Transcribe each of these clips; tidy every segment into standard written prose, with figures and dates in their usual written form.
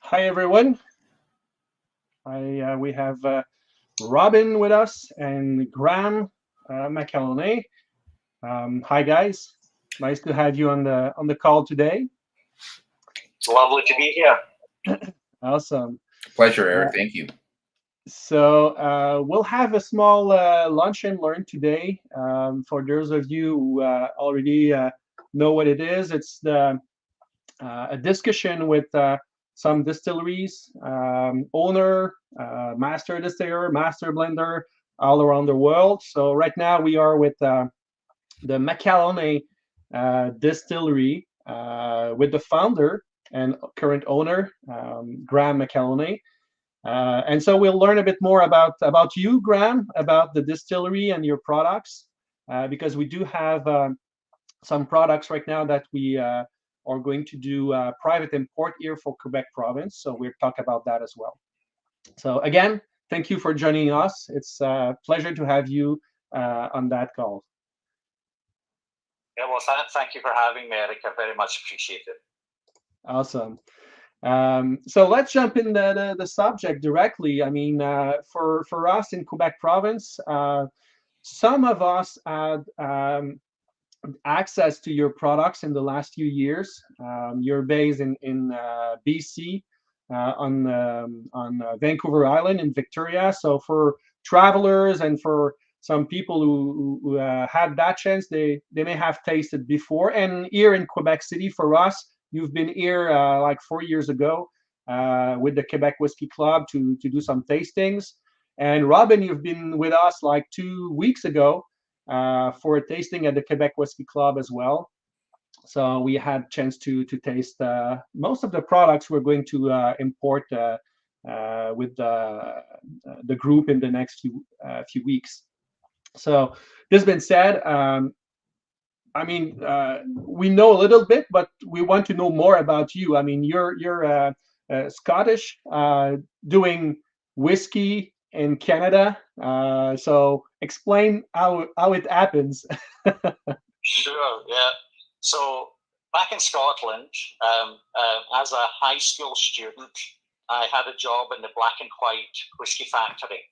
Hi everyone. We have Robin with us and Graeme Macaloney. Hi guys, nice to have you on the call today. It's lovely to be here. Awesome. Pleasure, Eric. Thank you. We'll have a small lunch and learn today. For those of you who already know what it is, it's a discussion with some distilleries, owner, master distiller, master blender all around the world. So right now we are with the Macaloney distillery with the founder and current owner, Graeme Macaloney. And so we'll learn a bit more about you, Graeme, about the distillery and your products, because we do have some products right now that we are going to do private import here for Quebec province. So we'll talk about that as well. So again, thank you for joining us. It's a pleasure to have you on that call. Yeah, well, thank you for having me, Eric. I very much appreciate it. Awesome. So let's jump in the subject directly. I mean, for us in Quebec province, some of us had access to your products in the last few years. You're based in BC on Vancouver Island in Victoria. So for travelers and for some people who had that chance, they may have tasted before. And here in Quebec City, for us, you've been here like 4 years ago with the Quebec Whisky Club to do some tastings. And Robin, you've been with us like 2 weeks ago for a tasting at the Quebec Whisky Club as well. So we had chance to taste most of the products we're going to import with the group in the next few weeks. So this being said, I mean, we know a little bit, but we want to know more about you. I mean, you're Scottish, doing whiskey in Canada. So explain how it happens. Sure, yeah. So back in Scotland, as a high school student, I had a job in the black and white whiskey factory.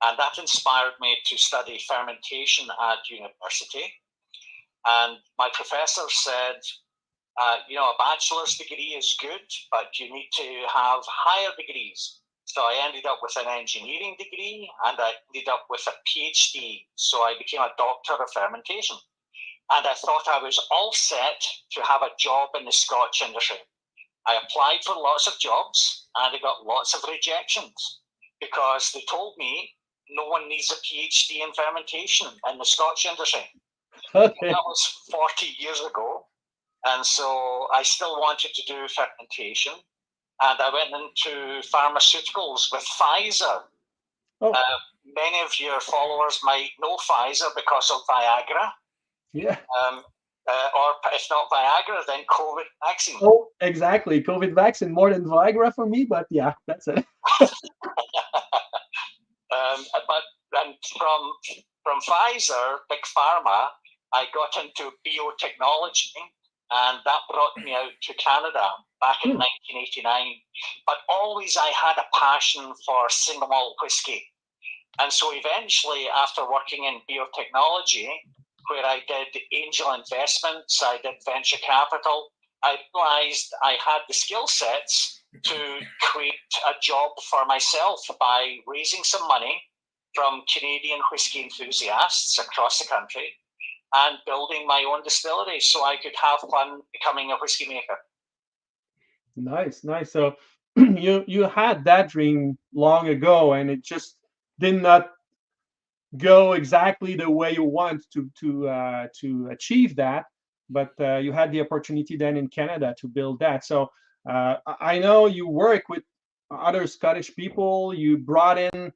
And that inspired me to study fermentation at university. And my professor said, a bachelor's degree is good, but you need to have higher degrees. So I ended up with an engineering degree and I ended up with a PhD. So I became a doctor of fermentation. And I thought I was all set to have a job in the Scotch industry. I applied for lots of jobs and I got lots of rejections because they told me no one needs a PhD in fermentation in the Scotch industry. Okay. That was 40 years ago. And so I still wanted to do fermentation. And I went into pharmaceuticals with Pfizer. Oh. Many of your followers might know Pfizer because of Viagra. Yeah. Or if not Viagra, then COVID vaccine. Oh, exactly. COVID vaccine more than Viagra for me, but yeah, that's it. But from Pfizer, big pharma, I got into biotechnology, and that brought me out to Canada back in 1989. But always I had a passion for single malt whiskey. And so eventually, after working in biotechnology, where I did angel investments, I did venture capital, I realized I had the skill sets to create a job for myself by raising some money from Canadian whiskey enthusiasts across the country and building my own distillery so I could have fun becoming a whiskey maker. Nice. So you had that dream long ago, and it just did not go exactly the way you want to achieve that. But you had the opportunity then in Canada to build that. So I know you work with other Scottish people. You brought in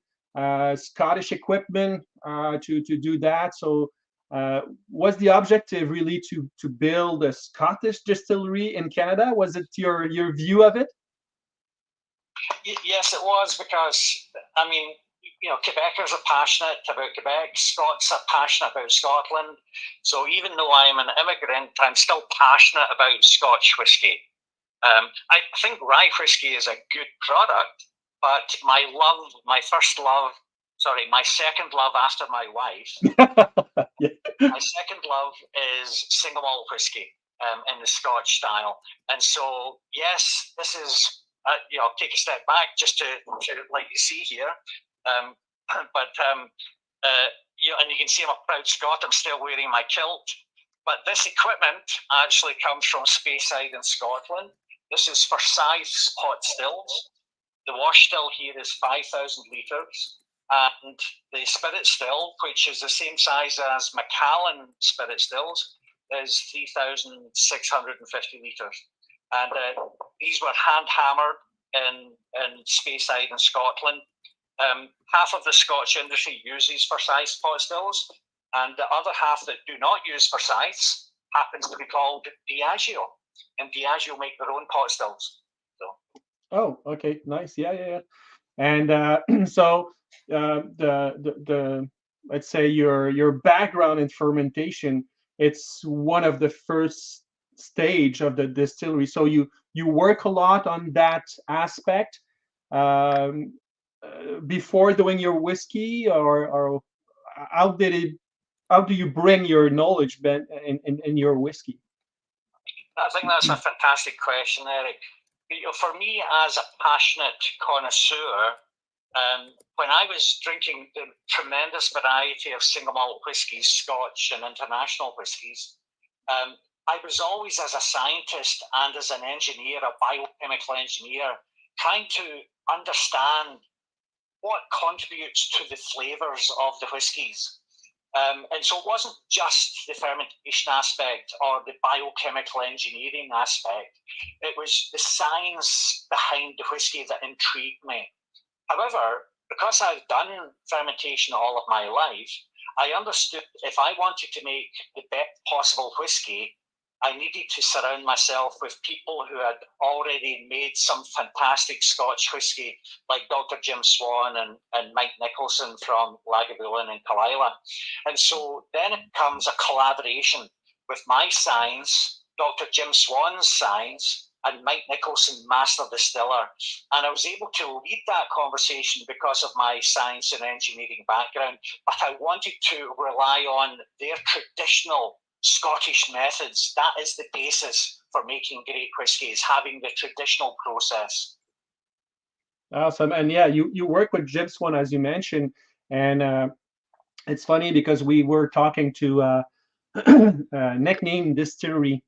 Scottish equipment to do that. So was the objective really to build a Scottish distillery in Canada? Was it your view of it? Yes, it was, because I mean, Quebecers are passionate about Quebec. Scots are passionate about Scotland. So even though I'm an immigrant, I'm still passionate about Scotch whiskey. I think rye whiskey is a good product, but my second love after my wife, Yeah. my second love is single malt whiskey in the Scotch style. And so, yes, this is, take a step back just to like you see here. And you can see I'm a proud Scot. I'm still wearing my kilt. But this equipment actually comes from Speyside in Scotland. This is Forsyth's pot stills. The wash still here is 5,000 litres. And the spirit still, which is the same size as Macallan spirit stills, is 3,650 litres. And these were hand hammered in Speyside in Scotland. Half of the Scotch industry uses Forsyth's pot stills, and the other half that do not use Forsyth's happens to be called Diageo, and Diageo make their own pot stills. So. Oh, okay, nice. Yeah. And so the let's say your background in fermentation, it's one of the first stage of the distillery. So you work a lot on that aspect before doing your whiskey, or how do you bring your knowledge in your whiskey? I think that's a fantastic question, Eric. For me, as a passionate connoisseur, when I was drinking the tremendous variety of single malt whiskies, Scotch and international whiskies, I was always, as a scientist and as an engineer, a biochemical engineer, trying to understand what contributes to the flavors of the whiskies. And so it wasn't just the fermentation aspect or the biochemical engineering aspect. It was the science behind the whiskey that intrigued me. However, because I've done fermentation all of my life, I understood if I wanted to make the best possible whiskey, I needed to surround myself with people who had already made some fantastic Scotch whiskey, like Dr. Jim Swan and Mike Nicholson from Lagavulin and Kalila. And so then it becomes a collaboration with my science, Dr. Jim Swan's science, and Mike Nicholson, master distiller. And I was able to lead that conversation because of my science and engineering background, but I wanted to rely on their traditional Scottish methods. That is the basis for making great whiskies, having the traditional process. Awesome. And yeah, you work with Jim Swan, as you mentioned, and it's funny because we were talking to nickname distillery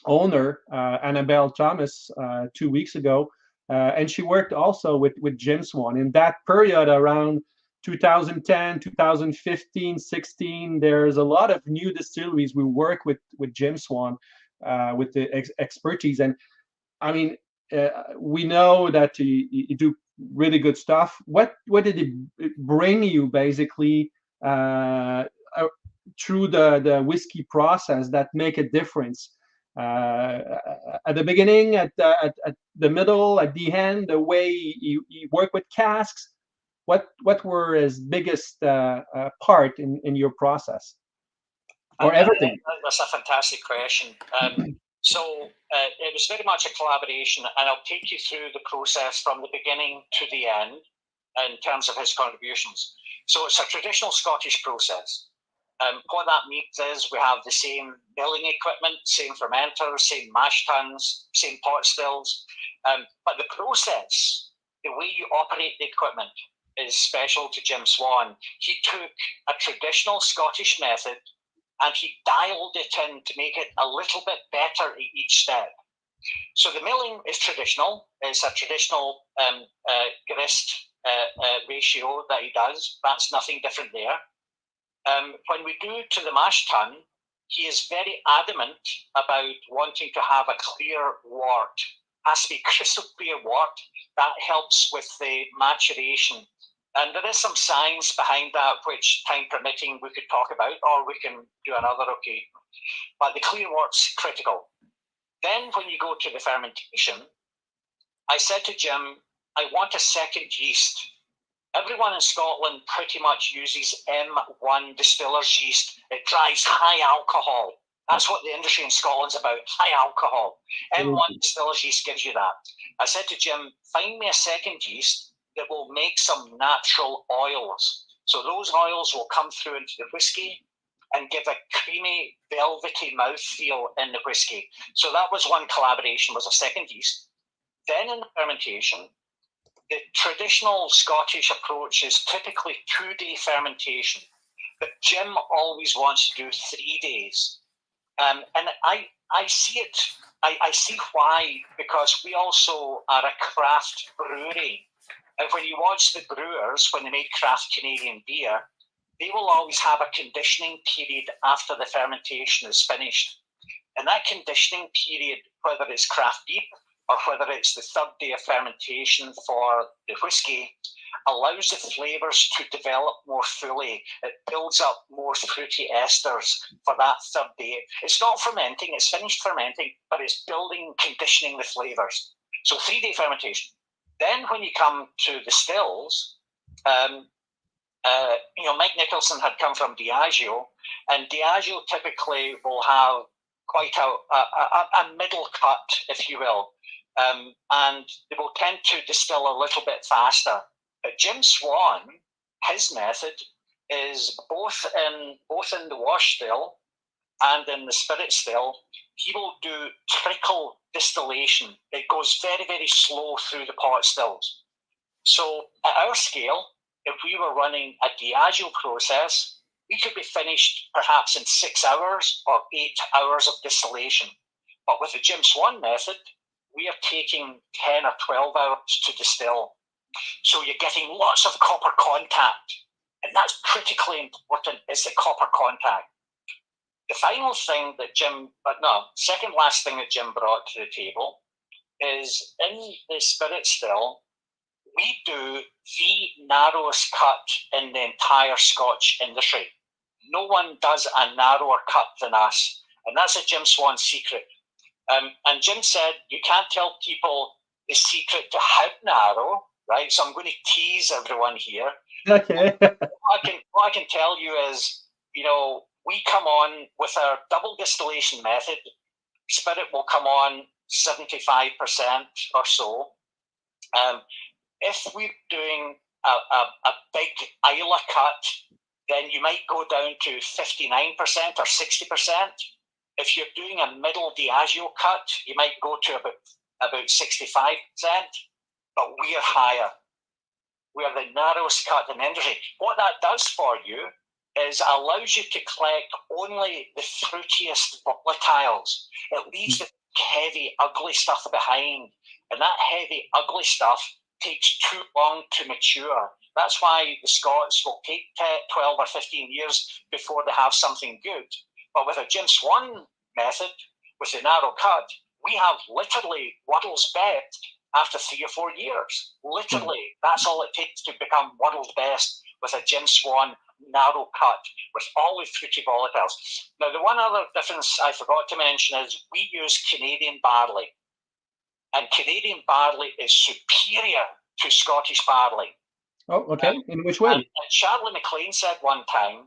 owner Annabelle Thomas 2 weeks ago, and she worked also with Jim Swan in that period around 2010, 2015, 16. There's a lot of new distilleries we work with Jim Swan with the expertise. And I mean, we know that you do really good stuff. What did it bring you basically through the whiskey process that make a difference? At the beginning, at the middle, at the end, the way you work with casks, what were his biggest part in your process, or everything? That's a fantastic question. So it was very much a collaboration, and I'll take you through the process from the beginning to the end in terms of his contributions. So it's a traditional Scottish process. What that means is we have the same milling equipment, same fermenters, same mash tuns, same pot stills, but the process, the way you operate the equipment, is special to Jim Swan. He took a traditional Scottish method and he dialed it in to make it a little bit better at each step. So the milling is traditional. It's a traditional grist ratio that he does. That's nothing different there. When we do to the mash tun, he is very adamant about wanting to have a clear wort. It has to be crystal clear wort. That helps with the maturation. And there is some science behind that, which, time permitting, we could talk about, or we can do another occasion. But the clear wort's critical. Then when you go to the fermentation, I said to Jim, I want a second yeast. Everyone in Scotland pretty much uses M1 distiller's yeast. It drives high alcohol That's what the industry in Scotland's about, high alcohol. M1 Distillers yeast gives you that. I said to Jim, find me a second yeast that will make some natural oils. So those oils will come through into the whiskey and give a creamy, velvety mouthfeel in the whiskey. So that was one collaboration, was a second yeast. Then in the fermentation, the traditional Scottish approach is typically 2-day fermentation, but Jim always wants to do 3 days. And I see it, I see why, because we also are a craft brewery. And when you watch the brewers, when they make craft Canadian beer, they will always have a conditioning period after the fermentation is finished. And that conditioning period, whether it's craft beer or whether it's the 3rd day of fermentation for the whiskey, allows the flavours to develop more fully. It builds up more fruity esters for that 3rd day. It's not fermenting, it's finished fermenting, but it's building, conditioning the flavours. So 3-day fermentation. Then when you come to the stills, Mike Nicholson had come from Diageo, and Diageo typically will have quite a middle cut, if you will, and they will tend to distill a little bit faster. But Jim Swan, his method is both in the wash still and in the spirit still, he will do trickle distillation. It goes very, very slow through the pot stills. So at our scale, if we were running a Diageo process, we could be finished perhaps in 6 hours or 8 hours of distillation. But with the Jim Swan method, we are taking 10 or 12 hours to distill. So you're getting lots of copper contact. And that's critically important, is the copper contact. The final thing that second last thing that Jim brought to the table is in the spirit still, we do the narrowest cut in the entire Scotch industry. No one does a narrower cut than us. And that's a Jim Swan secret. And Jim said, you can't tell people the secret to how narrow, right? So I'm going to tease everyone here. Okay. What I can tell you is, we come on with our double distillation method. Spirit will come on 75% or so. If we're doing a big Isla cut, then you might go down to 59% or 60%. If you're doing a middle Diageo cut, you might go to about 65%, but we are higher. We are the narrowest cut in the industry. What that does for you is allows you to collect only the fruitiest volatiles. It leaves the heavy, ugly stuff behind. And that heavy, ugly stuff takes too long to mature. That's why the Scots will take 12 or 15 years before they have something good. But with a Jim Swan method, with the narrow cut, we have literally world's best after 3 or 4 years. Literally, that's all it takes to become world's best with a Jim Swan narrow cut with all the fruity volatiles. Now, the one other difference I forgot to mention is we use Canadian barley. And Canadian barley is superior to Scottish barley. Oh, okay. In which way? And Charlie MacLean said one time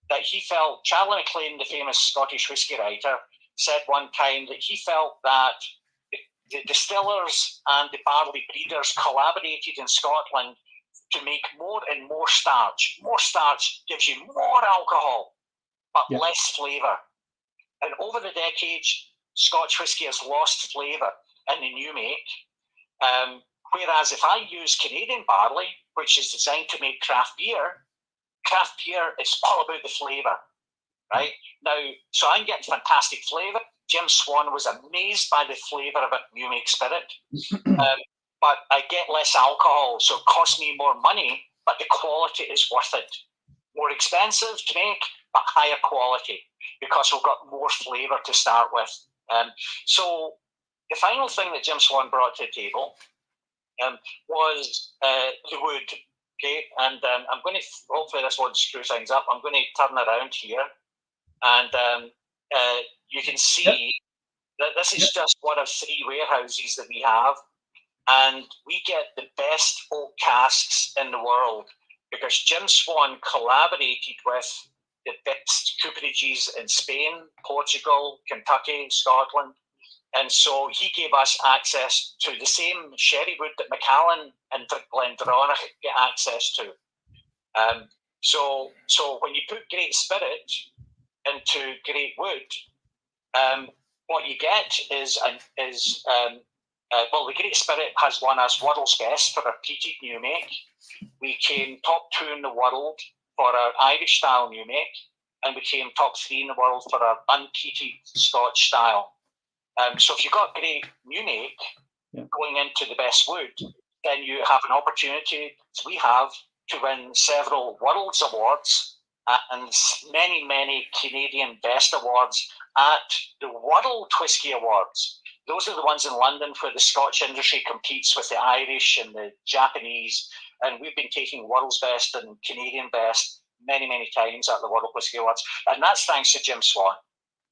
that he felt, Charlie MacLean, the famous Scottish whisky writer, said one time that he felt that the distillers and the barley breeders collaborated in Scotland to make more and more starch. More starch gives you more alcohol, but less flavour. And over the decades, Scotch whisky has lost flavour in the new make. Whereas if I use Canadian barley, which is designed to make craft beer is all about the flavour, right? Now, so I'm getting fantastic flavour. Jim Swan was amazed by the flavour of a new make spirit. But I get less alcohol, so it costs me more money, but the quality is worth it. More expensive to make, but higher quality, because we've got more flavour to start with. So the final thing that Jim Swan brought to the table was the wood. Okay, and I'm going to, hopefully this won't screw things up, I'm going to turn around here, and you can see that this is just one of 3 warehouses that we have, and we get the best oak casks in the world because Jim Swan collaborated with the best cooperages in Spain, Portugal, Kentucky, Scotland. And so he gave us access to the same sherry wood that Macallan and Glendronach get access to. So when you put great spirit into great wood, what you get is the Great Spirit has won us World's Best for our peated new make. We came top 2 in the world for our Irish style new make, and we came top 3 in the world for our unpeated Scotch style. So if you've got great new make going into the best wood, then you have an opportunity, as we have, to win several World's Awards and many, many Canadian Best Awards at the World Whisky Awards. Those are the ones in London where the Scotch industry competes with the Irish and the Japanese. And we've been taking World's Best and Canadian Best many, many times at the World Whisky Awards. And that's thanks to Jim Swan.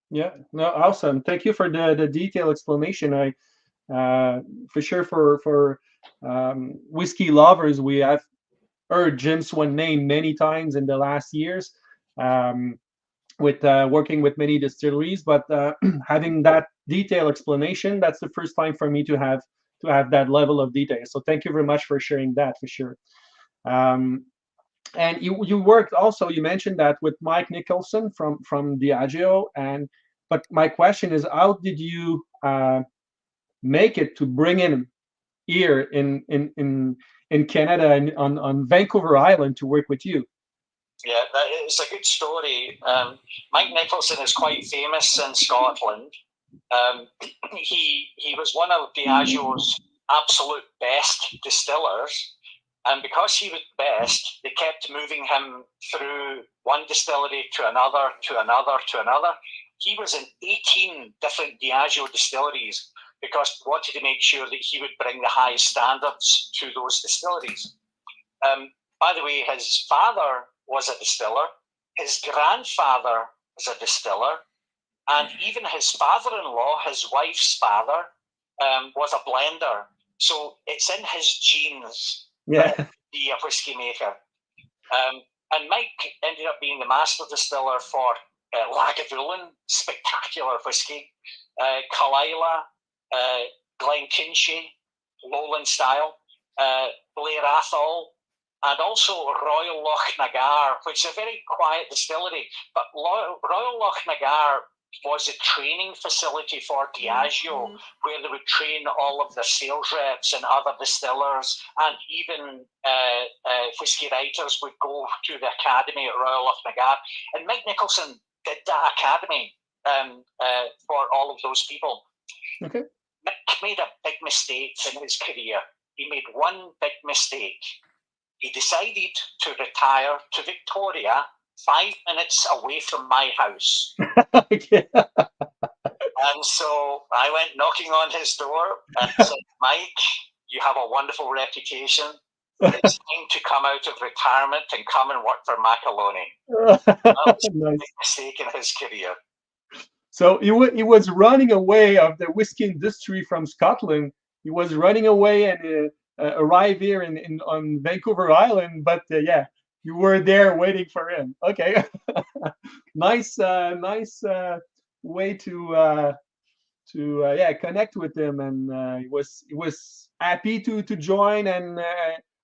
Yeah, no, awesome. Thank you for the detailed explanation. I for sure for whiskey lovers, we have heard Jim Swan name many times in the last years, with working with many distilleries. But having that detailed explanation, that's the first time for me to have that level of detail. So thank you very much for sharing that, for sure. And you worked also, you mentioned that with Mike Nicholson from Diageo, but my question is, how did you make it to bring him here in Canada and on Vancouver Island to work with you? Yeah, that is a good story. Mike Nicholson is quite famous in Scotland. He was one of Diageo's absolute best distillers. And because he was best, they kept moving him through one distillery to another, to another, to another. He was in 18 different Diageo distilleries because they wanted to make sure that he would bring the highest standards to those distilleries. By the way, his father was a distiller, his grandfather was a distiller, and even his father-in-law, his wife's father, was a blender. So it's in his genes. Yeah. To be a whiskey maker. And Mike ended up being the master distiller for Lagavulin, spectacular whiskey, Kalila, Glenkinchie, Lowland style, Blair Athol, and also Royal Loch Nagar, which is a very quiet distillery. But Royal Loch Nagar was a training facility for Diageo, where they would train all of the sales reps and other distillers, and even whiskey writers would go to the academy at Royal Loch Nagar. And Mike Nicholson did that academy for all of those people. Okay. Mick made a big mistake in his career. He made one big mistake. He decided to retire to Victoria, 5 minutes away from my house. Okay. And so I went knocking on his door and said, Mike, you have a wonderful reputation. It's time to come out of retirement and come and work for Macaloney. That was a big mistake in his career. So he was running away of the whiskey industry from Scotland. He was running away and arrived here on Vancouver Island. But yeah, you were there waiting for him. Okay. nice way to connect with him, and he was happy to join, and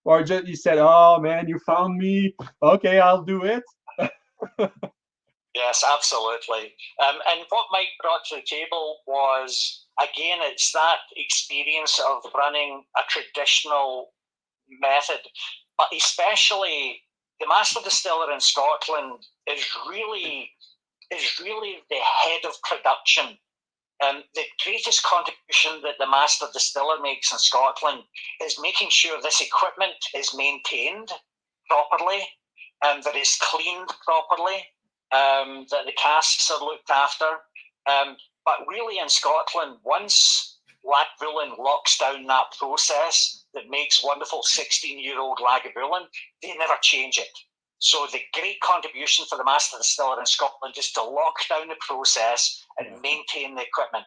or just he said, "Oh man, you found me. Okay, I'll do it." Yes, absolutely. And what Mike brought to the table was, again, it's that experience of running a traditional method, but especially the master distiller in Scotland is really the head of production. The greatest contribution that the master distiller makes in Scotland is making sure this equipment is maintained properly, that it's cleaned properly, that the casks are looked after. But really in Scotland, once Lagavulin locks down that process that makes wonderful 16-year-old Lagavulin, they never change it. So the great contribution for the master distiller in Scotland is to lock down the process and maintain the equipment.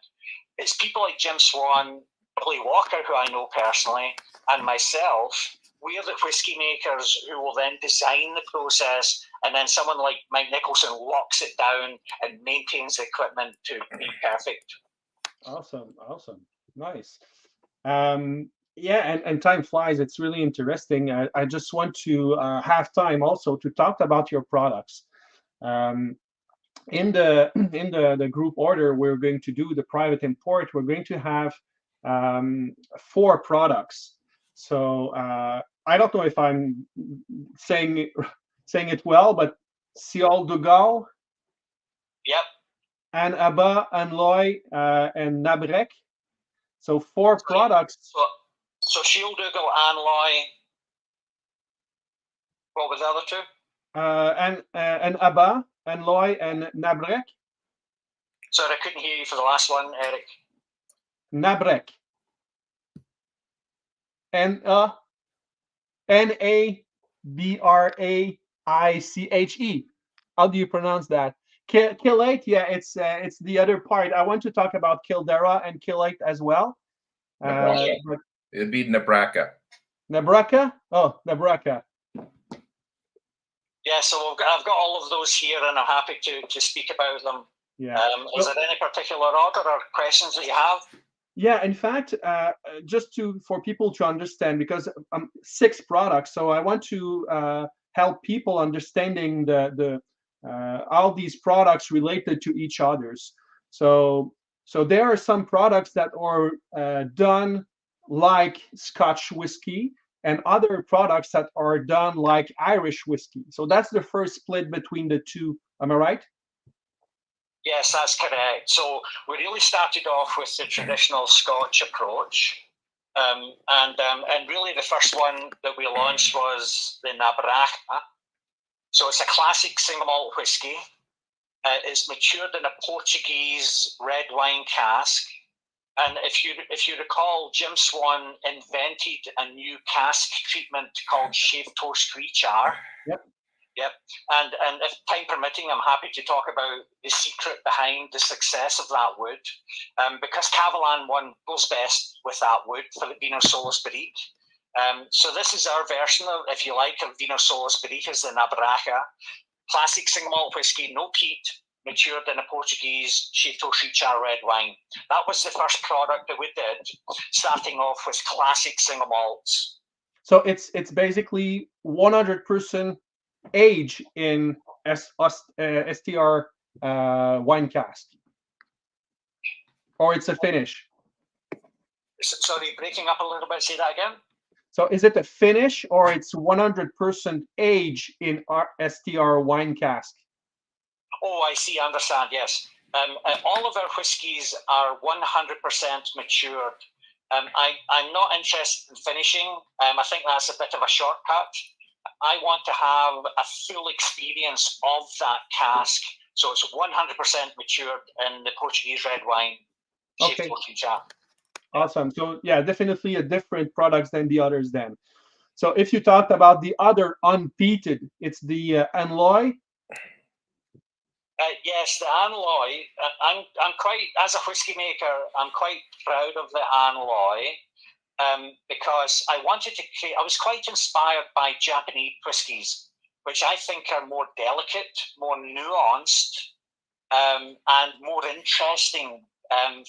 It's people like Jim Swan, Billy Walker, who I know personally, and myself we're the whiskey makers who will then design the process, and then someone like Mike Nicholson locks it down and maintains the equipment to be perfect. Awesome, nice. Yeah, and time flies. It's really interesting. I just want to have time also to talk about your products. In the group order, we're going to do the private import. We're going to have 4 products. So I don't know if I'm saying it well, but Ciol de Gaulle. Yep. And Abba, and Loy, and Nabrec. So 4 products. So Ciol de Gaulle, and Loy. What was the other 2? And Abba, and Loy, and Nabrec. Sorry, I couldn't hear you for the last one, Eric. Nabrec. Nabraiche. How do you pronounce that? Kilate, yeah, it's the other part. I want to talk about Kildare and Kilate as well. It'd be Nebraska. Nebraska? Oh, Nebraska. Yeah, so I've got all of those here, and I'm happy to speak about them. Yeah. Is there any particular order or questions that you have? Yeah, in fact, just for people to understand, because 6 products, so I want to help people understanding the all these products related to each others. So there are some products that are done like Scotch whiskey, and other products that are done like Irish whiskey. So that's the first split between the 2. Am I right? Yes, that's correct. So we really started off with the traditional Scotch approach. And really the first one that we launched was the Nabraca. So it's a classic single malt whiskey. It's matured in a Portuguese red wine cask. And if you recall, Jim Swan invented a new cask treatment called Shave Toast Rechar. Yep. And if time permitting, I'm happy to talk about the secret behind the success of that wood. Because Cavalan 1 goes best with that wood for the Vino Solo Spirit. So this is our version of, if you like, of Vino Solo Spirit, is the Nabraca. Classic single malt whiskey, no peat, matured in a Portuguese Chateau Rechar red wine. That was the first product that we did, starting off with classic single malts. So it's basically 100% age in STR wine cask, or it's a finish? Sorry, breaking up a little bit. Say that again. So is it a finish, or it's 100% age in our STR wine cask? Oh, I see. I understand. Yes. All of our whiskies are 100% matured. I'm not interested in finishing. I think that's a bit of a shortcut. I want to have a full experience of that cask. So it's 100% matured in the Portuguese red wine. Okay. Awesome. So yeah, definitely a different products than the others then. So if you talked about the other unpeated, it's the Anloy. Yes, the Anloy. I'm quite, as a whiskey maker, I'm quite proud of the Anloy. Because I wanted to create, I was quite inspired by Japanese whiskies, which I think are more delicate, more nuanced, and more interesting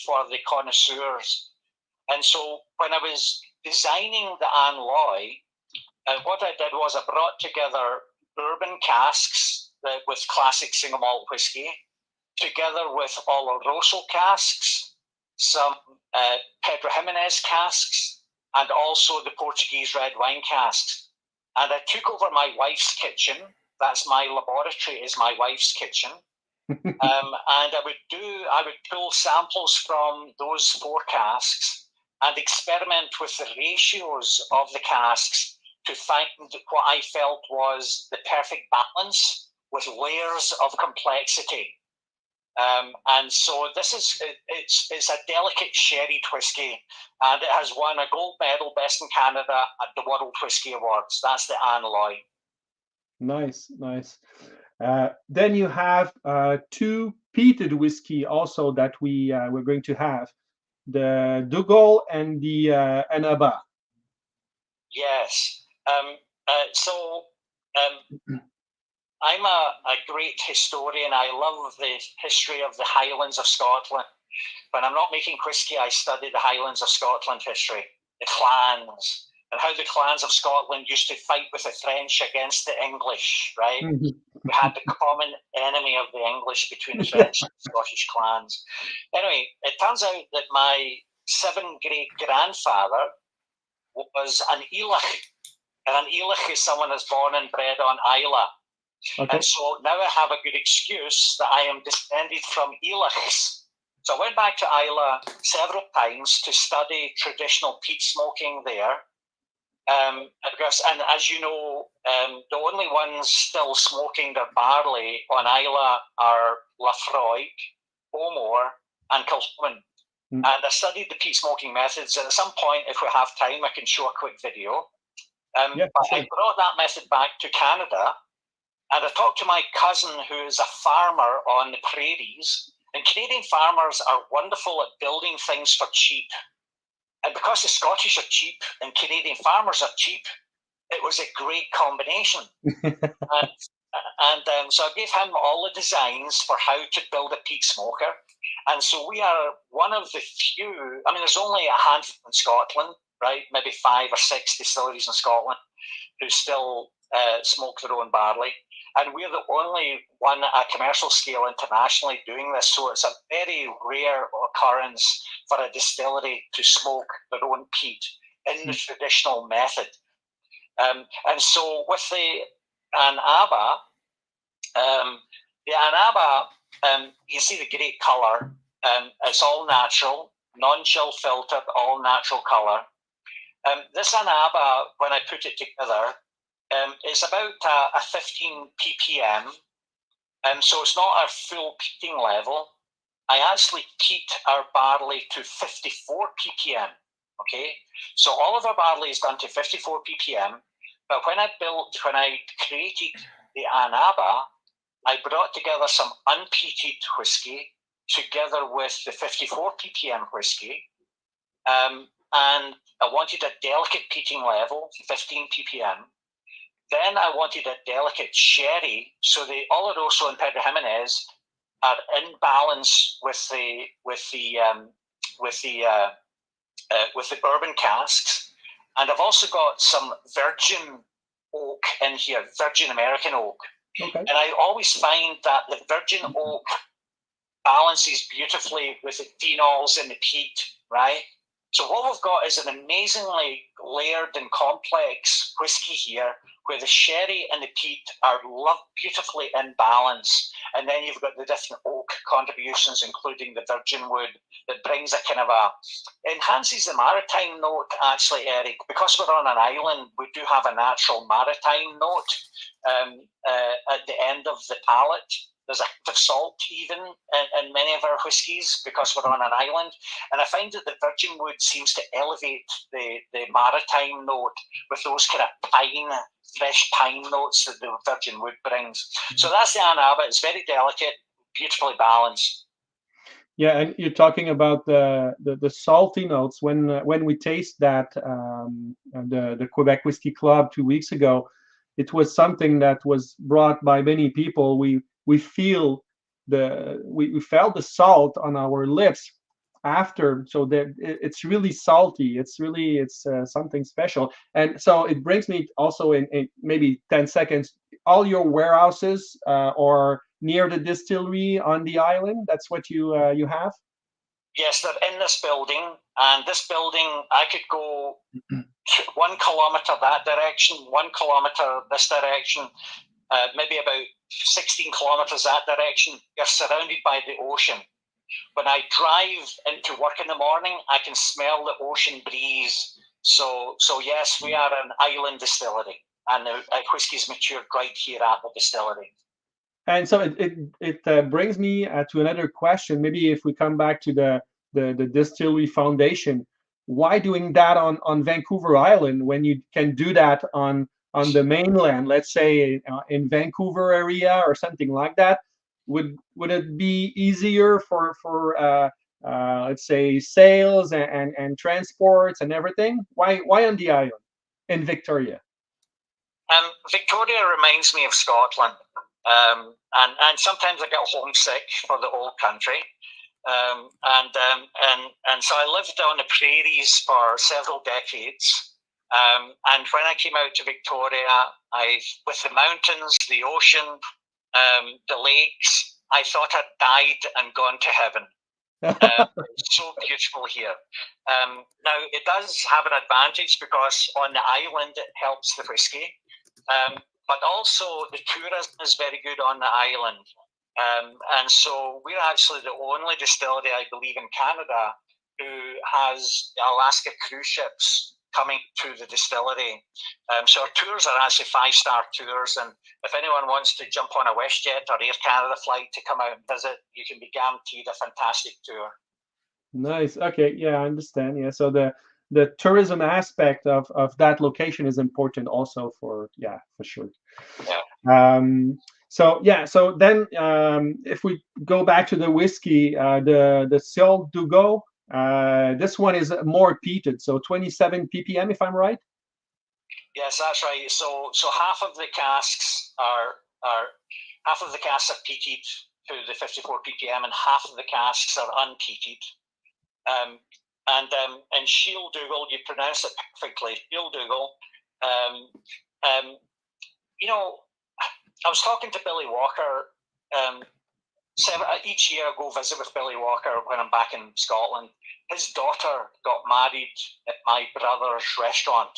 for the connoisseurs. And so when I was designing the Anloy, what I did was I brought together bourbon casks with classic single malt whiskey, together with Oloroso casks, some Pedro Jimenez casks, and also the Portuguese red wine casks. And I took over my wife's kitchen. That's my laboratory, is my wife's kitchen. And I would pull samples from those 4 casks and experiment with the ratios of the casks to find what I felt was the perfect balance with layers of complexity. And so this is, it's a delicate sherried whiskey, and it has won a gold medal Best in Canada at the World Whiskey Awards. That's the Anloy. Nice. Then you have 2 peated whiskey also that we're going to have, the Dougal and the Anaba. Yes. I'm a great historian. I love the history of the Highlands of Scotland. When I'm not making whiskey, I study the Highlands of Scotland history, the clans, and how the clans of Scotland used to fight with the French against the English, right? We had the common enemy of the English between the French and Scottish clans. Anyway, it turns out that my 7th great-grandfather was an Elach. And an Elach is someone that's born and bred on Islay. Okay. And so now I have a good excuse that I am descended from Elachs. So I went back to Islay several times to study traditional peat smoking there. Because, and as you know, the only ones still smoking their barley on Islay are Lafroig, O'More, and Kilchoman. And I studied the peat smoking methods. And at some point, if we have time, I can show a quick video. But I brought that method back to Canada, and I talked to my cousin, who is a farmer on the prairies. And Canadian farmers are wonderful at building things for cheap. And because the Scottish are cheap and Canadian farmers are cheap, it was a great combination. So I gave him all the designs for how to build a peat smoker. And so we are one of the few, I mean, there's only a handful in Scotland, right? Maybe 5 or 6 distilleries in Scotland who still smoke their own barley. And we're the only one at a commercial scale internationally doing this. So it's a very rare occurrence for a distillery to smoke their own peat in the traditional method. And so with the Anaba, you see the great colour. It's all natural, non-chill filtered, all natural colour. This Anaba, when I put it together, it's about a 15 ppm, so it's not our full peating level. I actually peat our barley to 54 ppm, okay? So all of our barley is done to 54 ppm, but when I created the Anaba, I brought together some unpeated whiskey together with the 54 ppm whiskey, and I wanted a delicate peating level, 15 ppm. Then I wanted a delicate sherry, so the Oloroso and Pedro Jimenez are in balance with the bourbon casks, and I've also got some virgin oak in here, virgin American oak. Okay. And I always find that the virgin oak balances beautifully with the phenols in the peat, right? So what we've got is an amazingly layered and complex whiskey here, where the sherry and the peat are beautifully in balance. And then you've got the different oak contributions, including the virgin wood, that brings a kind of enhances the maritime note, actually, Eric. Because we're on an island, we do have a natural maritime note at the end of the palate. There's a hint of salt even in many of our whiskies because we're on an island. And I find that the virgin wood seems to elevate the maritime note with those kind of fresh pine notes that the virgin wood brings. So that's the Anaba. It's very delicate, beautifully balanced. Yeah, and you're talking about the salty notes. When we taste that the Quebec Whiskey Club 2 weeks ago, it was something that was brought by many people. We felt the salt on our lips after, so that it's really salty. It's something special. And so it brings me also in maybe 10 seconds. All your warehouses or near the distillery on the island. That's what you have? Yes, they're in this building. And this building, I could go 1 kilometre that direction, 1 kilometre this direction, maybe about 16 kilometres that direction. You're surrounded by the ocean. When I drive into work in the morning, I can smell the ocean breeze. So yes, we are an island distillery. And the whiskey's matured right here at the distillery. And so it brings me to another question. Maybe if we come back to the distillery foundation, why doing that on Vancouver Island when you can do that on the mainland? Let's say in Vancouver area or something like that. Would it be easier for let's say sales and transports and everything? Why on the island in Victoria? Victoria reminds me of Scotland, and sometimes I get homesick for the old country. And so I lived on the prairies for several decades. And when I came out to Victoria, with the mountains, the ocean, the lakes, I thought I'd died and gone to heaven. It's so beautiful here. Now, it does have an advantage because on the island it helps the whiskey, but also the tourism is very good on the island. And so we're actually the only distillery, I believe, in Canada who has Alaska cruise ships coming to the distillery. So our tours are actually 5-star tours, and if anyone wants to jump on a WestJet or Air Canada flight to come out and visit, you can be guaranteed a fantastic tour. Nice. Okay. Yeah, I understand. Yeah. So the tourism aspect of that location is important also for sure. Yeah. So then if we go back to the whiskey, the Ciel Dugo, this one is more peated, so 27 ppm, if I'm right. Yes, that's right. So half of the casks are peated to the 54 ppm, and half of the casks are unpeated. And Ciel Dugo, you pronounce it perfectly, Ciel Dugo. I was talking to Billy Walker. Each year I go visit with Billy Walker when I'm back in Scotland. His daughter got married at my brother's restaurant.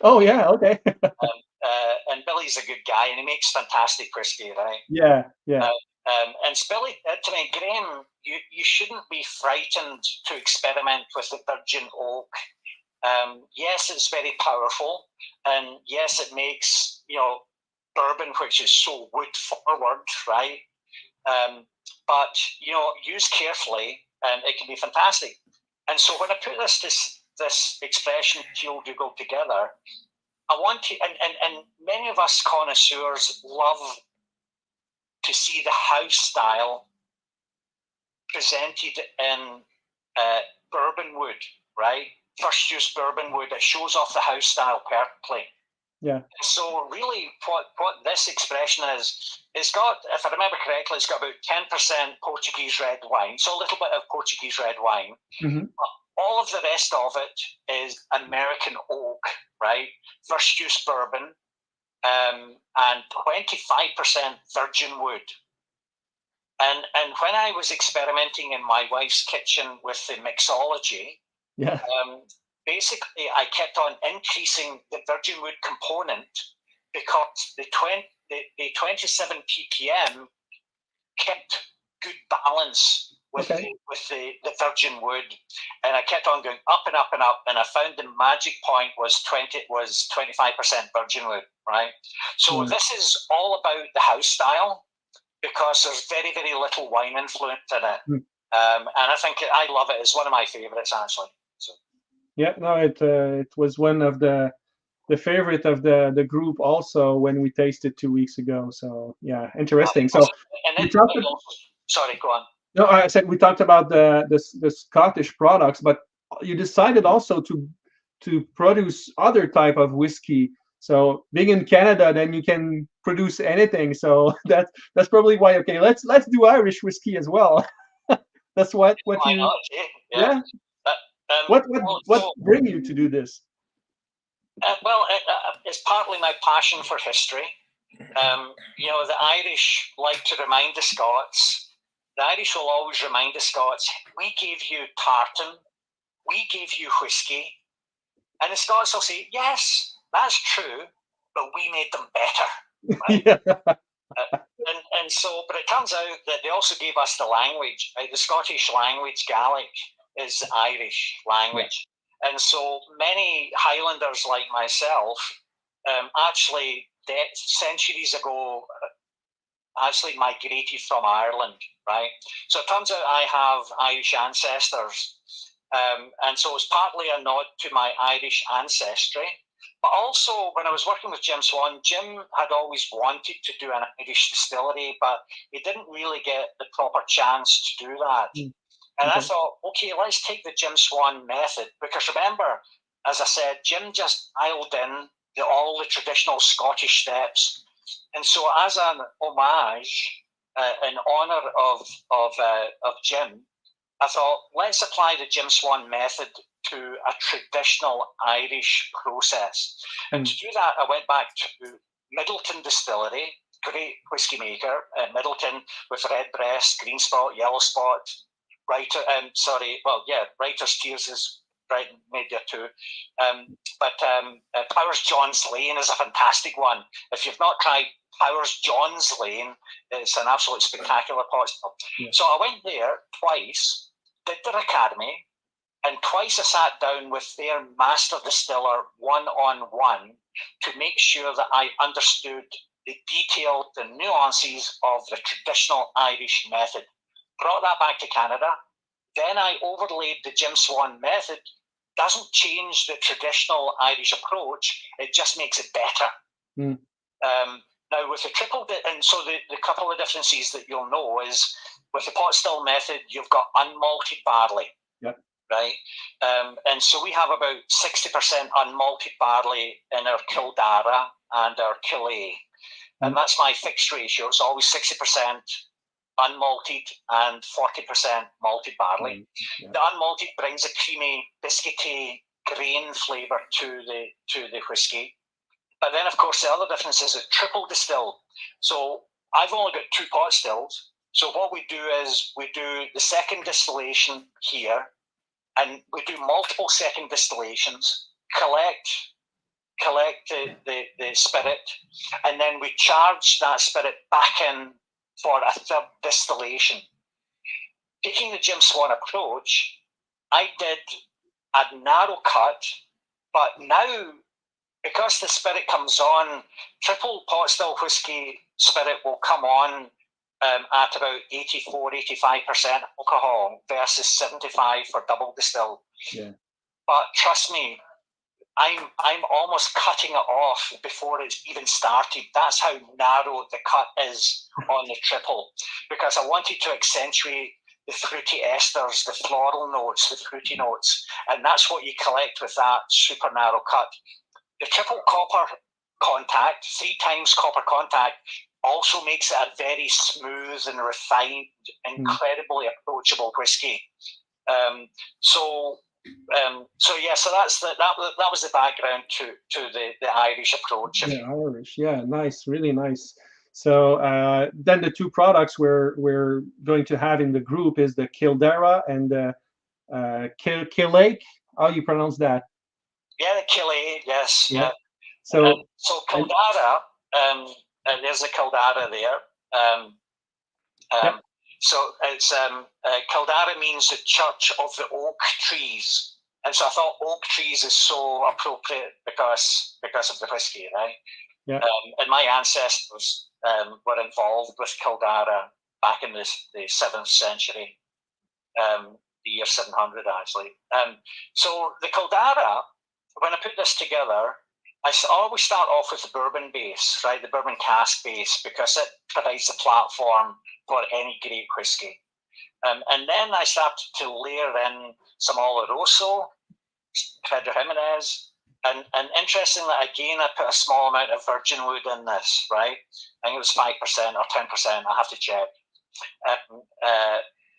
Oh, yeah, okay. And Billy's a good guy, and he makes fantastic whiskey, right? Yeah. And Billy said to me, Graeme, you shouldn't be frightened to experiment with the virgin oak. Yes, it's very powerful, and yes, it makes bourbon, which is so wood forward, right? But used carefully, it can be fantastic. And so when I put this expression Ciel Dugo together, I want to, and many of us connoisseurs love to see the house style presented in bourbon wood, right? First use bourbon wood. It shows off the house style perfectly. Yeah. So really what this expression is, it's got, if I remember correctly, it's got about 10% Portuguese red wine, so a little bit of Portuguese red wine. Mm-hmm. But all of the rest of it is American oak, right? First use bourbon, and 25% virgin wood. And when I was experimenting in my wife's kitchen with the mixology, basically I kept on increasing the virgin wood component because the 27 ppm kept good balance with the virgin wood, and I kept on going up and up and up, and I found the magic point was 25% virgin wood, right? So this is all about the house style because there's very, very little wine influence in it. And I think I love it. It's one of my favorites, actually. So. Yeah, no, it was one of the favorite of the group also when we tasted 2 weeks ago. So yeah, interesting. So sorry, go on. No, I said we talked about the Scottish products, but you decided also to produce other type of whiskey. So being in Canada, then you can produce anything. So that's probably why. Okay, let's do Irish whiskey as well. That's what why you. Not, yeah. What bring you to do this? Well, it's partly my passion for history. The Irish like to remind the Scots. The Irish will always remind the Scots, we gave you tartan, we gave you whiskey. And the Scots will say, yes, that's true, but we made them better. Right? But it turns out that they also gave us the language. Right? The Scottish language, Gaelic, is Irish language. Yeah. And so many Highlanders like myself actually centuries ago actually migrated from Ireland, right? So it turns out I have Irish ancestors. And so it's partly a nod to my Irish ancestry. But also, when I was working with Jim Swan, Jim had always wanted to do an Irish distillery, but he didn't really get the proper chance to do that. And I thought, okay, let's take the Jim Swan method. Because remember, as I said, Jim just dialed in all the traditional Scottish steps. And so, as an homage, in honour of Jim, I thought, let's apply the Jim Swan method to a traditional Irish process. And to do that, I went back to Middleton Distillery, great whiskey maker, Middleton, with red breast, green spot, yellow spot, Writer's Tears is made there too. But Powers John's Lane is a fantastic one. If you've not tried Powers John's Lane, it's an absolute spectacular pot still. Yeah. So I went there twice, did their academy, and twice I sat down with their master distiller one-on-one to make sure that I understood the detail, the nuances of the traditional Irish method. Brought that back to Canada. Then I overlaid the Jim Swan method. Doesn't change the traditional Irish approach. It just makes it better. Now with the triple, and so the couple of differences that you'll know is with the pot still method, you've got unmalted barley. Yep. Right? And so we have about 60% unmalted barley in our Kildare and our Killea. And that's my fixed ratio. It's always 60% unmalted and 40% malted barley. Yeah. The unmalted brings a creamy, biscuity grain flavour to the whiskey. But then, of course, the other difference is a triple distilled. So I've only got 2 pot stills. So what we do is we do the second distillation here, and we do multiple second distillations, collect the spirit, and then we charge that spirit back in for a third distillation. Taking the Jim Swan approach, I did a narrow cut, but now, because the spirit comes on, triple pot still whiskey spirit will come on at about 84-85% alcohol versus 75 for double distill. Yeah. But trust me, I'm almost cutting it off before it's even started. That's how narrow the cut is on the triple, because I wanted to accentuate the fruity esters, the floral notes, the fruity notes, and that's what you collect with that super narrow cut. The triple copper contact, 3 times copper contact, also makes it a very smooth and refined, incredibly approachable whiskey. So that was the background to the Irish approach. Yeah, Irish. Yeah, nice, really nice. So then the 2 products we're going to have in the group is the Kildare and the Killea. How you pronounce that? Yeah, the Killea. Yes. Yeah. So Kildare. There's a Kildare there. So it's Kildare means the Church of the Oak Trees, and so I thought oak trees is so appropriate because of the whiskey, right? Yeah. And my ancestors were involved with Kildare back in the 7th century, the year 700 actually. So the Kildare, when I put this together, I always start off with the bourbon base, right? The bourbon cask base, because it provides the platform for any great whiskey. And then I started to layer in some Oloroso, Pedro Jimenez, and interestingly, again, I put a small amount of virgin wood in this, right? I think it was 5% or 10%, I have to check.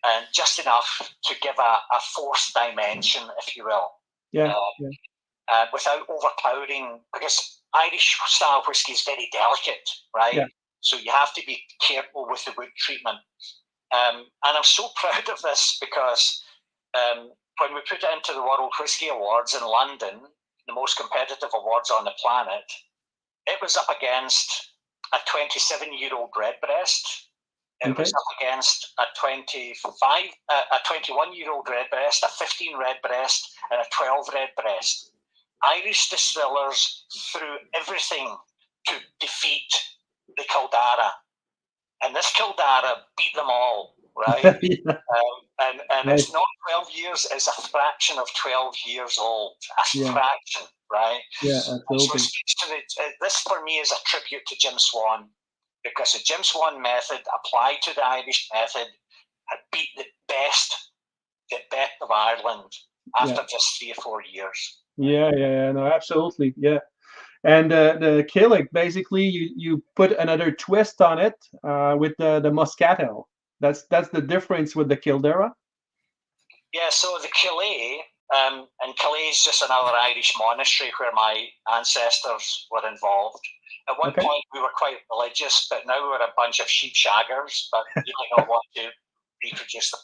And just enough to give a 4th dimension, if you will. Yeah. Without overpowering, because Irish style whiskey is very delicate, right? Yeah. So you have to be careful with the wood treatment. And I'm so proud of this because when we put it into the World Whiskey Awards in London, the most competitive awards on the planet, it was up against a 27-year-old redbreast. It was up against a 21-year-old redbreast, a 15 redbreast, and a 12 redbreast. Irish distillers threw everything to defeat the Kildare, and this Kildare beat them all, right? And nice. It's not 12 years; it's a fraction of 12 years old. A fraction, right? Yeah, absolutely. So it speaks to this for me is a tribute to Jim Swan, because the Jim Swan method applied to the Irish method had beat the best of Ireland after just 3 or 4 years. Yeah, no, absolutely, yeah. And the Killick, basically, you put another twist on it with the Moscato. That's the difference with the Kildare. Yeah, so the Calais, and Calais is just another Irish monastery where my ancestors were involved. At one point, we were quite religious, but now we're a bunch of sheep shaggers, but you don't want to reproduce them.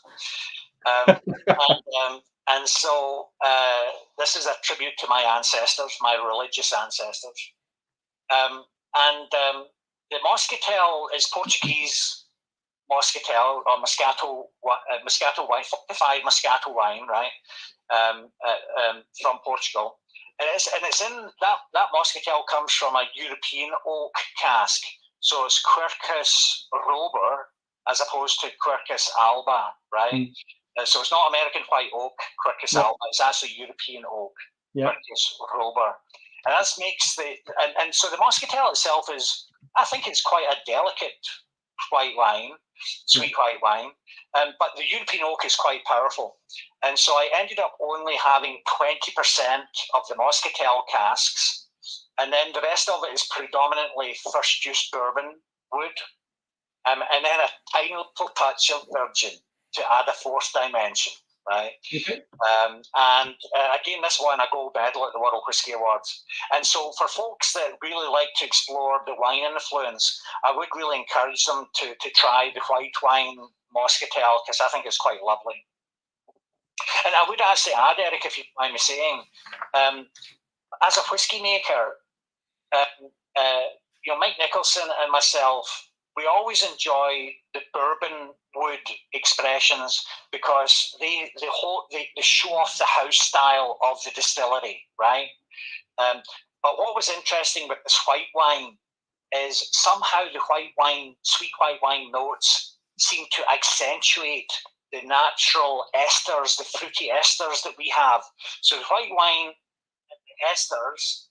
And so this is a tribute to my ancestors, my religious ancestors. The Moscatel is Portuguese Moscatel or Moscato wine, fortified Moscato wine, right? From Portugal. And it's in that Moscatel comes from a European oak cask. So it's Quercus robur as opposed to Quercus alba, right? So it's not American white oak, Quercus alba. It's actually European oak, Quercus robur. And that makes and so the Moscatel itself is, I think it's quite a delicate white wine, sweet white wine. But the European oak is quite powerful. And so I ended up only having 20% of the Moscatel casks. And then the rest of it is predominantly first juice bourbon wood. And then a tiny little touch of virgin to add a fourth dimension, right? Again, this won a gold medal at the World Whisky Awards. And so for folks that really like to explore the wine influence, I would really encourage them to try the white wine Moscatel, because I think it's quite lovely. And I would actually add, Eric, if you mind me saying, as a whiskey maker, Mike Nicholson and myself, we always enjoy the bourbon wood expressions because they show off the house style of the distillery, right? But what was interesting with this white wine is somehow the sweet white wine notes seem to accentuate the natural esters, the fruity esters that we have. So the white wine and the esters,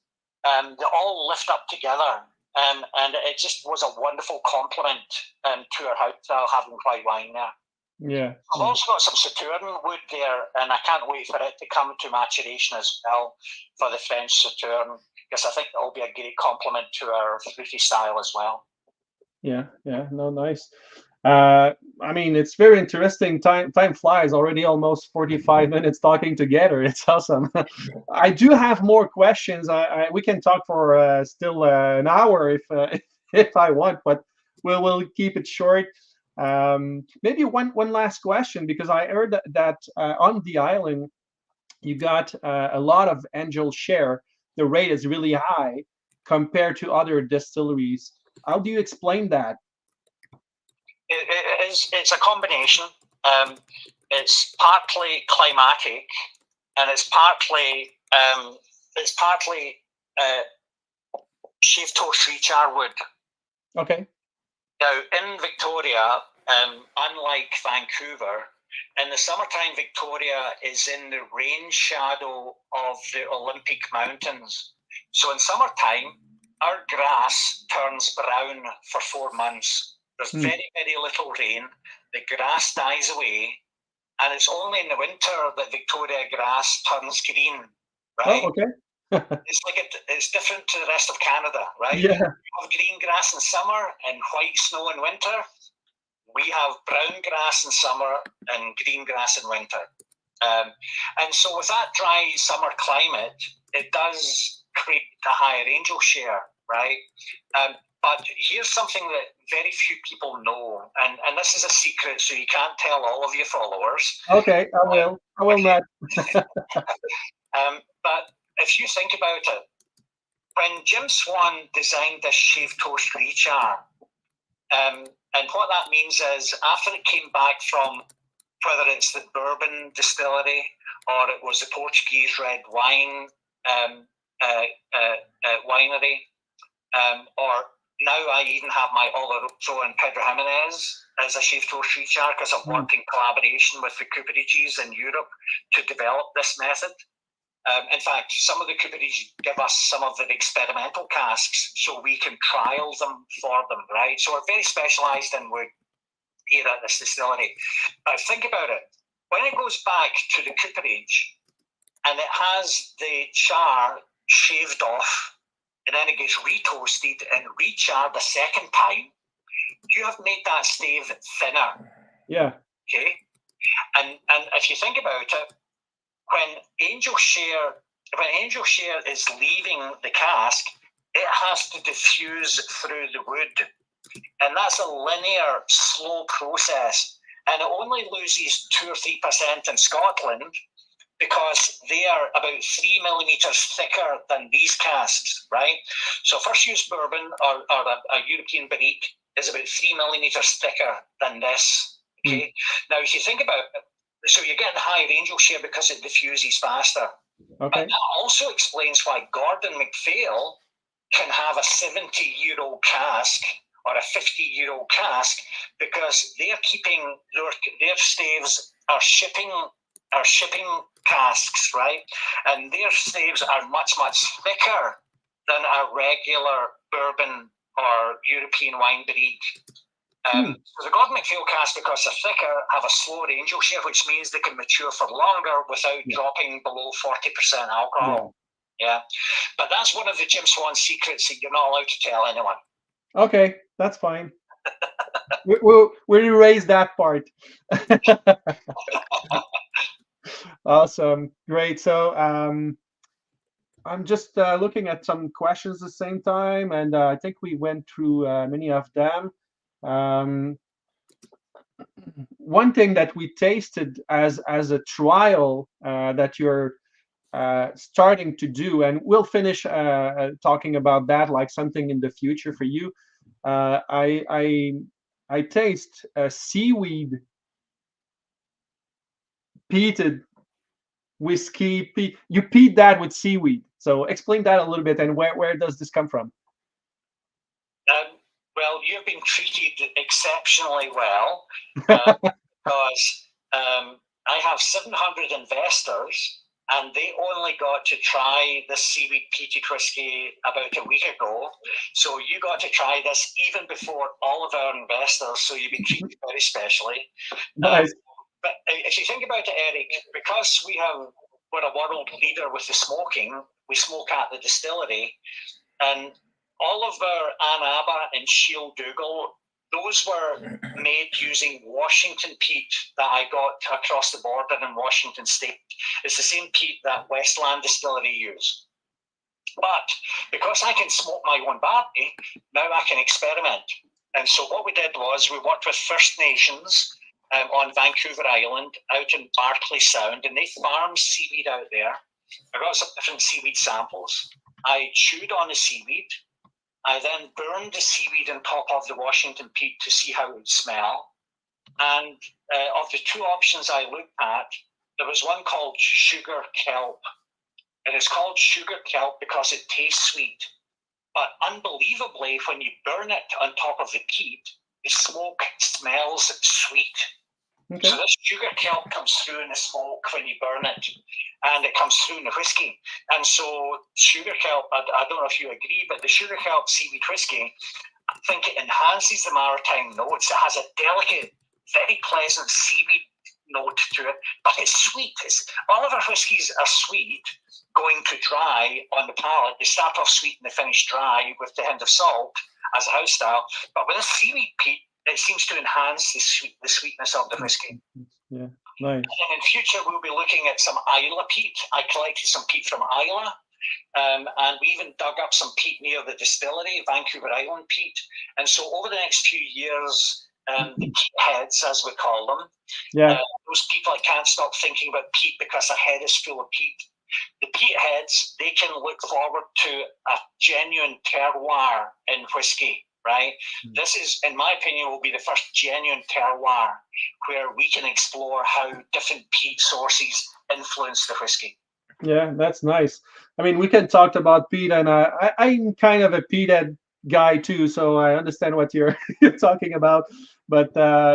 they all lift up together. And it just was a wonderful compliment to our house style having white wine there. Yeah. I've also got some Sauterne wood there, and I can't wait for it to come to maturation as well for the French Sauterne, because I think that'll be a great compliment to our fruity style as well. Yeah, no, nice. I mean, it's very interesting. Time flies. Already almost 45 minutes talking together. It's awesome. I do have more questions. We can talk for still an hour if I want, but we'll keep it short. Maybe one last question, because I heard that on the island you got a lot of angel share. The rate is really high compared to other distilleries. How do you explain that? It's a combination. It's partly climatic, and it's partly shaved toast rechar wood. Okay. Now in Victoria, unlike Vancouver, in the summertime, Victoria is in the rain shadow of the Olympic Mountains. So in summertime, our grass turns brown for 4 months. There's very, very little rain. The grass dies away. And it's only in the winter that Victoria grass turns green, right? Oh, okay. It's different to the rest of Canada, right? Yeah. We have green grass in summer and white snow in winter. We have brown grass in summer and green grass in winter. And so with that dry summer climate, it does create a higher angel share, right? But here's something that very few people know, and this is a secret, so you can't tell all of your followers. Okay, I will not. But if you think about it, when Jim Swan designed this shaved toast rechar, and what that means is after it came back from, whether it's the bourbon distillery or it was the Portuguese red wine winery, or now I even have my Oloroso and Pedro Jimenez as a shaved toast rechar because I've worked in collaboration with the cooperages in Europe to develop this method. In fact, some of the cooperages give us some of the experimental casks so we can trial them for them, right? So we're very specialised in wood here at this distillery. But think about it. When it goes back to the cooperage and it has the char shaved off and then it gets retoasted and recharred a second time, you have made that stave thinner. Yeah. Okay. And if you think about it, when angel share is leaving the cask, it has to diffuse through the wood. And that's a linear, slow process. And it only loses 2 or 3% in Scotland because they are about 3 millimeters thicker than these casks, right? So first use bourbon or a European barrique is about 3 millimeters thicker than this. Okay. Now, if you think about it, so you're getting higher angel share because it diffuses faster. Okay. But that also explains why Gordon MacPhail can have a 70-euro cask or a 50-euro cask, because they're keeping their staves are shipping casks, right? And their staves are much, much thicker than a regular bourbon or European wine barrique. So the Gordon MacPhail cask, because they're thicker, have a slower angel share, which means they can mature for longer without dropping below 40% alcohol. Yeah. But that's one of the Jim Swan secrets that you're not allowed to tell anyone. Okay, that's fine. We'll erase that part. Awesome, great. So I'm just looking at some questions at the same time, and I think we went through many of them. One thing that we tasted as a trial that you're starting to do, and we'll finish talking about that, like something in the future for you. I taste seaweed peated whiskey. You peat that with seaweed. So explain that a little bit, and where does this come from? Well, you've been treated exceptionally well because I have 700 investors, and they only got to try the seaweed peated whiskey about a week ago. So you got to try this even before all of our investors. So you've been treated very specially. Nice. But if you think about it, Eric, because we're a world leader with the smoking, we smoke at the distillery, and all of our Ann Abba and Shield Dougal, those were made using Washington peat that I got across the border in Washington State. It's the same peat that Westland Distillery use. But because I can smoke my own barley, now I can experiment. And so what we did was we worked with First Nations on Vancouver Island, out in Barclay Sound, and they farm seaweed out there. I got some different seaweed samples. I chewed on the seaweed. I then burned the seaweed on top of the Washington peat to see how it would smell. And of the two options I looked at, there was one called sugar kelp. And it's called sugar kelp because it tastes sweet. But unbelievably, when you burn it on top of the peat, the smoke smells sweet. Okay. So this sugar kelp comes through in the smoke when you burn it, and it comes through in the whiskey. And so sugar kelp, I don't know if you agree, but the sugar kelp seaweed whiskey, I think it enhances the maritime notes. It has a delicate, very pleasant seaweed note to it, but it's sweet. All of our whiskies are sweet going to dry on the palate. They start off sweet and they finish dry with the hint of salt as a house style. But with a seaweed peat, it seems to enhance the sweetness of the whiskey. Yeah, nice. And in future, we'll be looking at some Islay peat. I collected some peat from Islay, and we even dug up some peat near the distillery, Vancouver Island peat. And so over the next few years, the peat heads, as we call them, those people that can't stop thinking about peat because their head is full of peat. The peat heads, they can look forward to a genuine terroir in whiskey. Right? This is, in my opinion, will be the first genuine terroir where we can explore how different peat sources influence the whiskey. Yeah, that's nice. I mean, we can talk about peat, and I'm kind of a peathead guy too, so I understand what you're talking about. But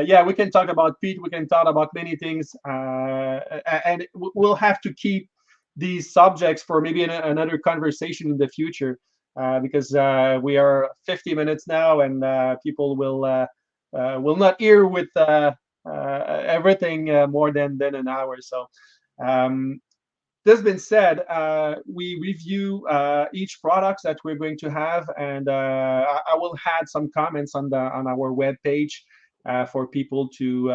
yeah, we can talk about peat. We can talk about many things, and we'll have to keep these subjects for maybe another conversation in the future. Because we are 50 minutes now, and people will not hear with everything more than an hour. So this being said, we review each product that we're going to have, and I will add some comments on our webpage for people to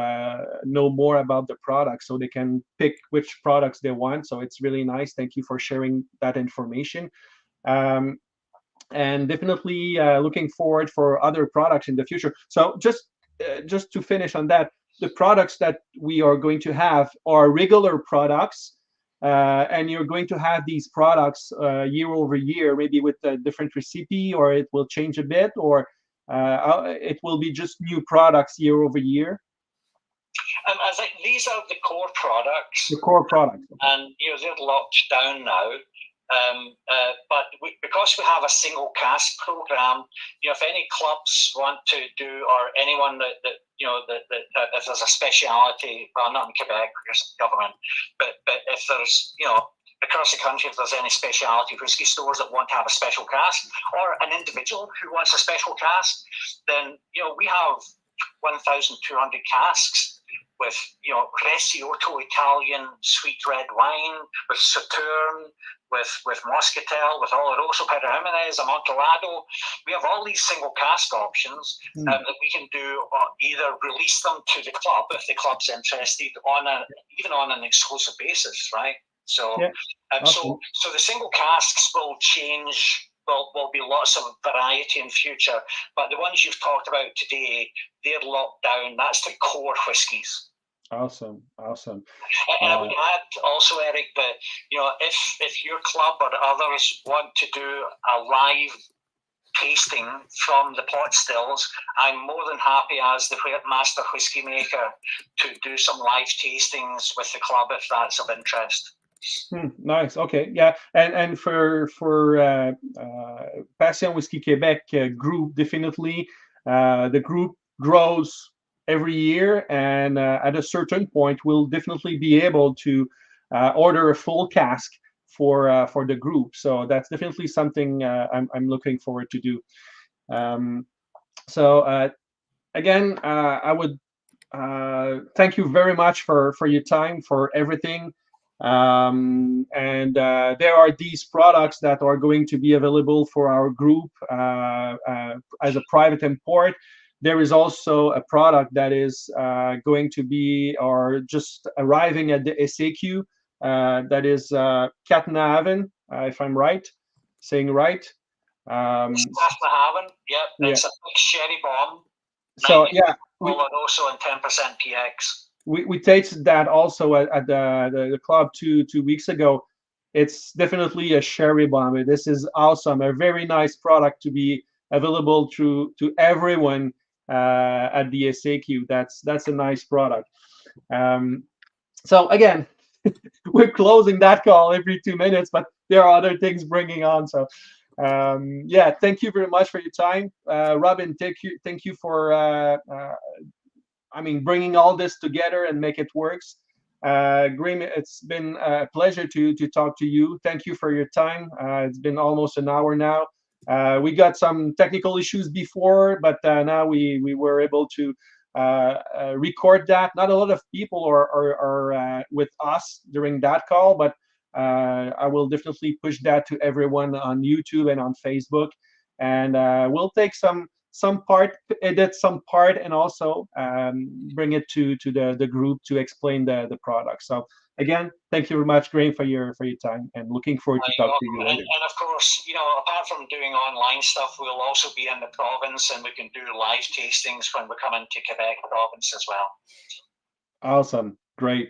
know more about the product, so they can pick which products they want. So it's really nice. Thank you for sharing that information. And definitely looking forward for other products in the future. So just to finish on that, the products that we are going to have are regular products, and you're going to have these products year over year, maybe with a different recipe, or it will change a bit, or it will be just new products year over year. I think these are the core products. The core products. And they're locked down now. But because we have a single cask program, if any clubs want to do, or anyone that if there's a speciality, well, not in Quebec because of the government, but if there's across the country, if there's any specialty whiskey stores that want to have a special cask, or an individual who wants a special cask, then we have 1,200 casks with Recioto Italian sweet red wine, with Sauterne, with Moscatel, with Oloroso, Pedro Jimenez, Amontillado. We have all these single cask options that we can do, either release them to the club if the club's interested, even on an exclusive basis, right? So, so the single casks will change. Will be lots of variety in future, but the ones you've talked about today, they're locked down. That's the core whiskies. Awesome. And I would add also, Eric, that if your club or others want to do a live tasting from the pot stills, I'm more than happy as the master whiskey maker to do some live tastings with the club if that's of interest. Nice. Okay. Yeah. And for Passion Whisky Québec group, definitely the group grows every year, and at a certain point we'll definitely be able to order a full cask for the group. So that's definitely something I'm looking forward to do. So again, I would thank you very much for your time, for everything. And there are these products that are going to be available for our group as a private import. There is also a product that is going to be or just arriving at the SAQ. That is Katnahaven, if I'm saying right. Katnahaven, yep. It's a big sherry bomb. So yeah, also in 10% PX. We tasted that also at the club two weeks ago. It's definitely a sherry bomb. This is awesome. A very nice product to be available to everyone at the SAQ. That's a nice product. So again, we're closing that call every 2 minutes, but there are other things bringing on. So yeah, thank you very much for your time, Robin. Thank you for bringing all this together and make it works. Graeme, it's been a pleasure to talk to you. Thank you for your time. It's been almost an hour now. We got some technical issues before, but now we were able to record that. Not a lot of people are with us during that call, but I will definitely push that to everyone on YouTube and on Facebook, and we'll take some part, edit some part, and also bring it to the group to explain the product. So again, thank you very much, Graeme, for your time, and looking forward to talk to you later. And of course, apart from doing online stuff, we'll also be in the province, and we can do live tastings when we come into Quebec province as well. Awesome, great.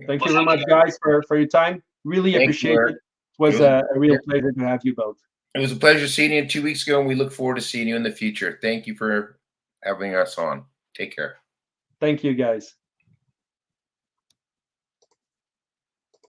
Thank you very much, guys, for your time. Really appreciate it. It was a real pleasure to have you both. It was a pleasure seeing you 2 weeks ago, and we look forward to seeing you in the future. Thank you for having us on. Take care. Thank you, guys.